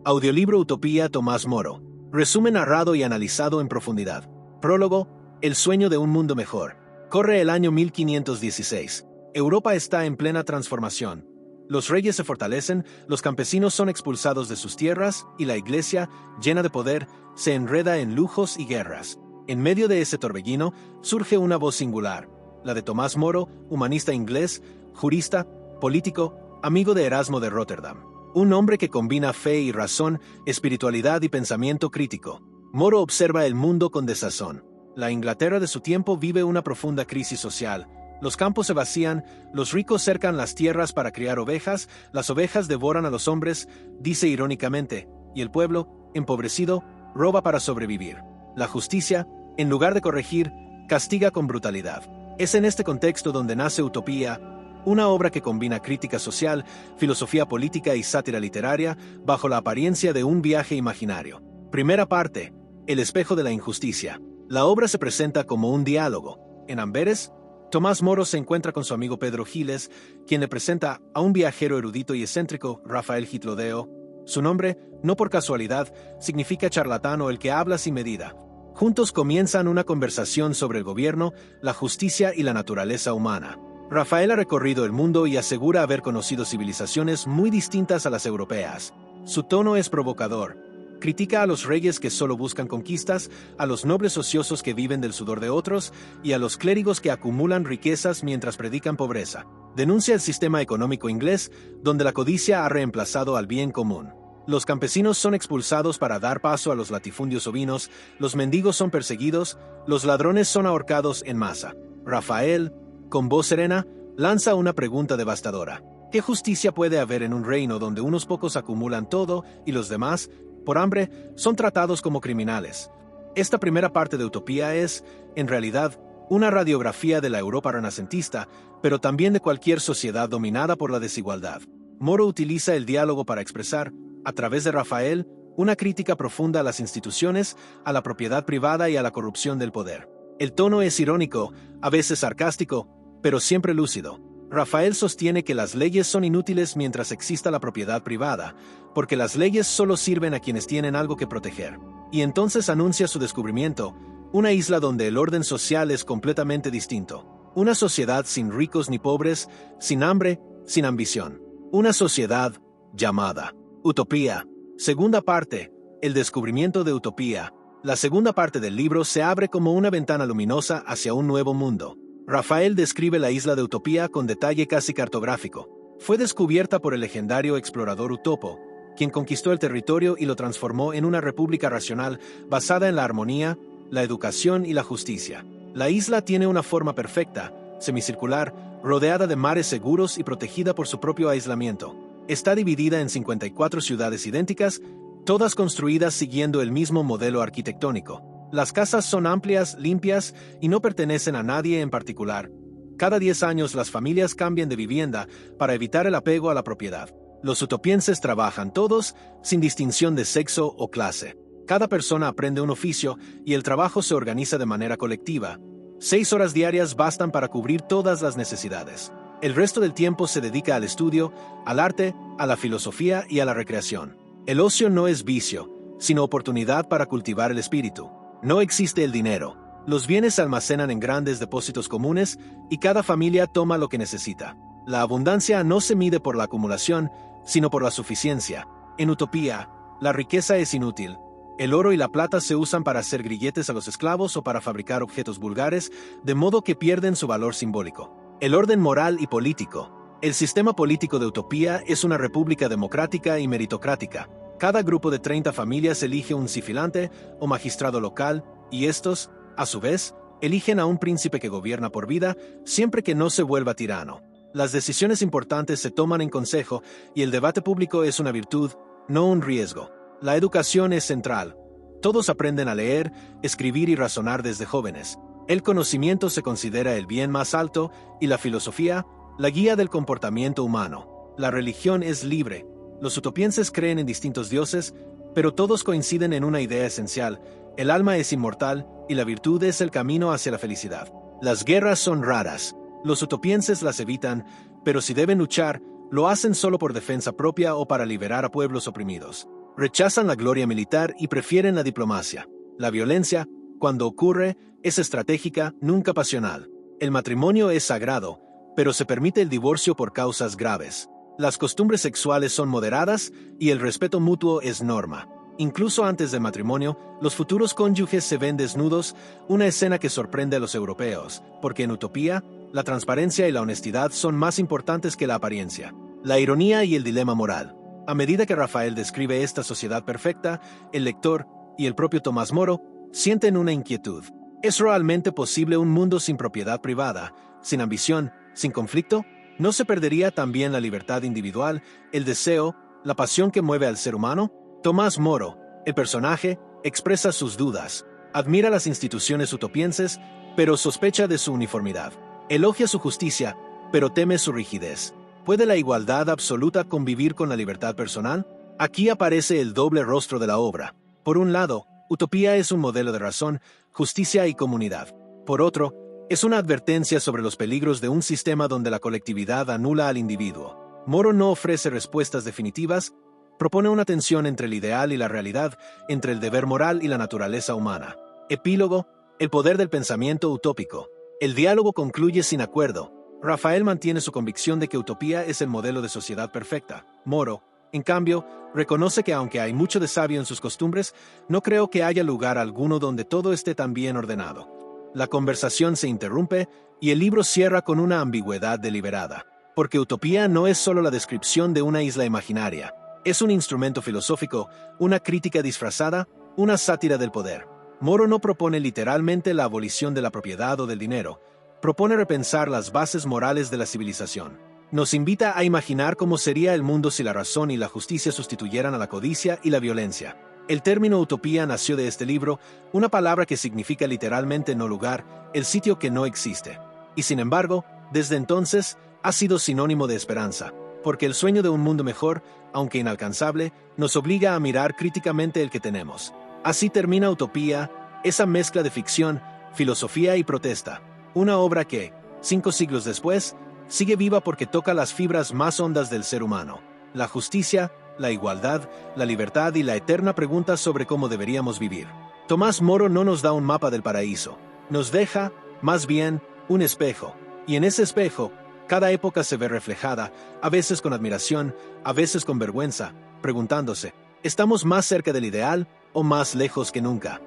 Audiolibro Utopía Tomás Moro. Resumen narrado y analizado en profundidad. Prólogo. El sueño de un mundo mejor. Corre el año 1516. Europa está en plena transformación. Los reyes se fortalecen, los campesinos son expulsados de sus tierras y la iglesia, llena de poder, se enreda en lujos y guerras. En medio de ese torbellino surge una voz singular, la de Tomás Moro, humanista inglés, jurista, político, amigo de Erasmo de Rotterdam. Un hombre que combina fe y razón, espiritualidad y pensamiento crítico. Moro observa el mundo con desazón. La Inglaterra de su tiempo vive una profunda crisis social. Los campos se vacían, los ricos cercan las tierras para criar ovejas, las ovejas devoran a los hombres, dice irónicamente, y el pueblo, empobrecido, roba para sobrevivir. La justicia, en lugar de corregir, castiga con brutalidad. Es en este contexto donde nace Utopía, una obra que combina crítica social, filosofía política y sátira literaria bajo la apariencia de un viaje imaginario. Primera parte. El espejo de la injusticia. La obra se presenta como un diálogo. En Amberes, Tomás Moro se encuentra con su amigo Pedro Giles, quien le presenta a un viajero erudito y excéntrico, Rafael Gitlodeo. Su nombre, no por casualidad, significa charlatán o el que habla sin medida. Juntos comienzan una conversación sobre el gobierno, la justicia y la naturaleza humana. Rafael ha recorrido el mundo y asegura haber conocido civilizaciones muy distintas a las europeas. Su tono es provocador. Critica a los reyes que solo buscan conquistas, a los nobles ociosos que viven del sudor de otros y a los clérigos que acumulan riquezas mientras predican pobreza. Denuncia el sistema económico inglés, donde la codicia ha reemplazado al bien común. Los campesinos son expulsados para dar paso a los latifundios ovinos, los mendigos son perseguidos, los ladrones son ahorcados en masa. Rafael, con voz serena, lanza una pregunta devastadora. ¿Qué justicia puede haber en un reino donde unos pocos acumulan todo y los demás, por hambre, son tratados como criminales? Esta primera parte de Utopía es, en realidad, una radiografía de la Europa renacentista, pero también de cualquier sociedad dominada por la desigualdad. Moro utiliza el diálogo para expresar, a través de Rafael, una crítica profunda a las instituciones, a la propiedad privada y a la corrupción del poder. El tono es irónico, a veces sarcástico, pero siempre lúcido. Rafael sostiene que las leyes son inútiles mientras exista la propiedad privada, porque las leyes solo sirven a quienes tienen algo que proteger. Y entonces anuncia su descubrimiento, una isla donde el orden social es completamente distinto. Una sociedad sin ricos ni pobres, sin hambre, sin ambición. Una sociedad llamada Utopía. Segunda parte. El descubrimiento de Utopía. La segunda parte del libro se abre como una ventana luminosa hacia un nuevo mundo. Rafael describe la isla de Utopía con detalle casi cartográfico. Fue descubierta por el legendario explorador Utopo, quien conquistó el territorio y lo transformó en una república racional basada en la armonía, la educación y la justicia. La isla tiene una forma perfecta, semicircular, rodeada de mares seguros y protegida por su propio aislamiento. Está dividida en 54 ciudades idénticas, todas construidas siguiendo el mismo modelo arquitectónico. Las casas son amplias, limpias y no pertenecen a nadie en particular. Cada 10 años las familias cambian de vivienda para evitar el apego a la propiedad. Los utopienses trabajan todos, sin distinción de sexo o clase. Cada persona aprende un oficio y el trabajo se organiza de manera colectiva. 6 horas diarias bastan para cubrir todas las necesidades. El resto del tiempo se dedica al estudio, al arte, a la filosofía y a la recreación. El ocio no es vicio, sino oportunidad para cultivar el espíritu. No existe el dinero. Los bienes se almacenan en grandes depósitos comunes y cada familia toma lo que necesita. La abundancia no se mide por la acumulación, sino por la suficiencia. En Utopía, la riqueza es inútil. El oro y la plata se usan para hacer grilletes a los esclavos o para fabricar objetos vulgares, de modo que pierden su valor simbólico. El orden moral y político. El sistema político de Utopía es una república democrática y meritocrática. Cada grupo de 30 familias elige un sifilante o magistrado local, y estos, a su vez, eligen a un príncipe que gobierna por vida, siempre que no se vuelva tirano. Las decisiones importantes se toman en consejo, y el debate público es una virtud, no un riesgo. La educación es central. Todos aprenden a leer, escribir y razonar desde jóvenes. El conocimiento se considera el bien más alto, y la filosofía, la guía del comportamiento humano. La religión es libre. Los utopienses creen en distintos dioses, pero todos coinciden en una idea esencial: el alma es inmortal y la virtud es el camino hacia la felicidad. Las guerras son raras. Los utopienses las evitan, pero si deben luchar, lo hacen solo por defensa propia o para liberar a pueblos oprimidos. Rechazan la gloria militar y prefieren la diplomacia. La violencia, cuando ocurre, es estratégica, nunca pasional. El matrimonio es sagrado, pero se permite el divorcio por causas graves. Las costumbres sexuales son moderadas y el respeto mutuo es norma. Incluso antes del matrimonio, los futuros cónyuges se ven desnudos, una escena que sorprende a los europeos, porque en Utopía, la transparencia y la honestidad son más importantes que la apariencia. La ironía y el dilema moral. A medida que Rafael describe esta sociedad perfecta, el lector, y el propio Tomás Moro, sienten una inquietud. ¿Es realmente posible un mundo sin propiedad privada, sin ambición, sin conflicto? ¿No se perdería también la libertad individual, el deseo, la pasión que mueve al ser humano? Tomás Moro, el personaje, expresa sus dudas. Admira las instituciones utopienses, pero sospecha de su uniformidad. Elogia su justicia, pero teme su rigidez. ¿Puede la igualdad absoluta convivir con la libertad personal? Aquí aparece el doble rostro de la obra. Por un lado, Utopía es un modelo de razón, justicia y comunidad. Por otro, es una advertencia sobre los peligros de un sistema donde la colectividad anula al individuo. Moro no ofrece respuestas definitivas, propone una tensión entre el ideal y la realidad, entre el deber moral y la naturaleza humana. Epílogo, el poder del pensamiento utópico. El diálogo concluye sin acuerdo. Rafael mantiene su convicción de que Utopía es el modelo de sociedad perfecta. Moro, en cambio, reconoce que aunque hay mucho de sabio en sus costumbres, no creo que haya lugar alguno donde todo esté tan bien ordenado. La conversación se interrumpe y el libro cierra con una ambigüedad deliberada. Porque Utopía no es solo la descripción de una isla imaginaria. Es un instrumento filosófico, una crítica disfrazada, una sátira del poder. Moro no propone literalmente la abolición de la propiedad o del dinero. Propone repensar las bases morales de la civilización. Nos invita a imaginar cómo sería el mundo si la razón y la justicia sustituyeran a la codicia y la violencia. El término utopía nació de este libro, una palabra que significa literalmente no lugar, el sitio que no existe. Y sin embargo, desde entonces, ha sido sinónimo de esperanza, porque el sueño de un mundo mejor, aunque inalcanzable, nos obliga a mirar críticamente el que tenemos. Así termina Utopía, esa mezcla de ficción, filosofía y protesta. Una obra que, 5 siglos después, sigue viva porque toca las fibras más hondas del ser humano. La justicia, la igualdad, la libertad y la eterna pregunta sobre cómo deberíamos vivir. Tomás Moro no nos da un mapa del paraíso. Nos deja, más bien, un espejo. Y en ese espejo, cada época se ve reflejada, a veces con admiración, a veces con vergüenza, preguntándose, ¿estamos más cerca del ideal o más lejos que nunca?